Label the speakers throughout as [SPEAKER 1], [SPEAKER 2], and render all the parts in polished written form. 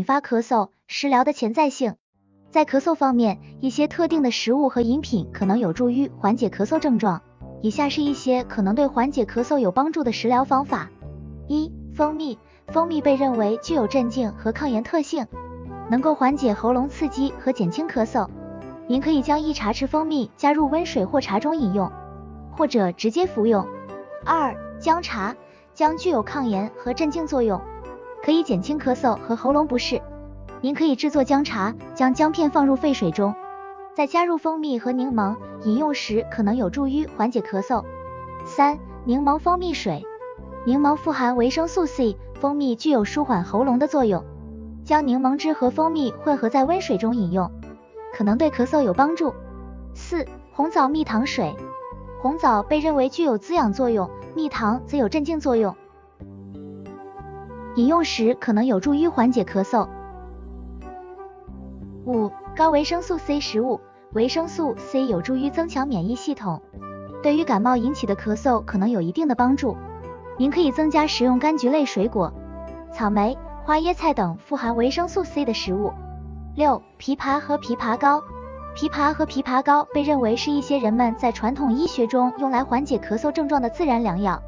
[SPEAKER 1] 发咳嗽、食疗的潜在性。在咳嗽方面，一些特定的食物和饮品可能有助于缓解咳嗽症状。以下是一些可能对缓解咳嗽有帮助的食疗方法。1. 蜂蜜。蜂蜜被认为具有镇静和抗炎特性，能够缓解喉咙刺激和减轻咳嗽。您可以将1茶匙蜂蜜加入温水或茶中饮用，或者直接服用。2. 姜茶。姜具有抗炎和镇静作用，可以减轻咳嗽和喉咙不适。您可以制作姜茶，将姜片放入沸水中，再加入蜂蜜和柠檬，饮用时可能有助于缓解咳嗽。3. 柠檬蜂蜜水。柠檬富含维生素 C， 蜂蜜具有舒缓喉咙的作用。将柠檬汁和蜂蜜混合在温水中饮用，可能对咳嗽有帮助。4. 红枣蜜糖水。红枣被认为具有滋养作用，蜜糖则有镇静作用，饮用时可能有助于缓解咳嗽。5. 高维生素 C 食物。维生素 C 有助于增强免疫系统，对于感冒引起的咳嗽可能有一定的帮助。您可以增加食用柑橘类水果、草莓、花椰菜等富含维生素 C 的食物。6. 枇杷和枇杷膏。枇杷和枇杷膏被认为是一些人们在传统医学中用来缓解咳嗽症状的自然良药。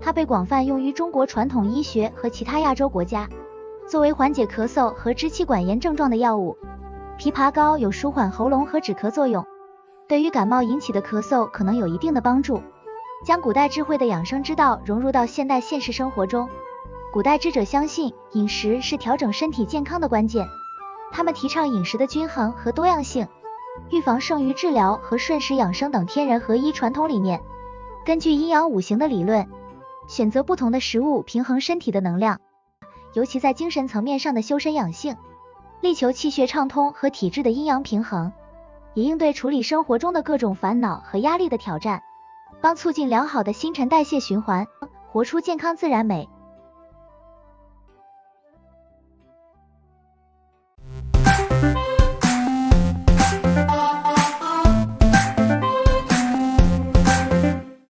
[SPEAKER 1] 它被广泛用于中国传统医学和其他亚洲国家，作为缓解咳嗽和支气管炎症状的药物。枇杷膏有舒缓喉咙和止咳作用，对于感冒引起的咳嗽可能有一定的帮助。将古代智慧的养生之道融入到现代现实生活中。古代智者相信饮食是调整身体健康的关键，他们提倡饮食的均衡和多样性，预防胜于治疗和顺时养生等天人合一传统理念。根据阴阳五行的理论，选择不同的食物平衡身体的能量，尤其在精神层面上的修身养性，力求气血畅通和体质的阴阳平衡，也应对处理生活中的各种烦恼和压力的挑战，帮促进良好的新陈代谢循环，活出健康自然美。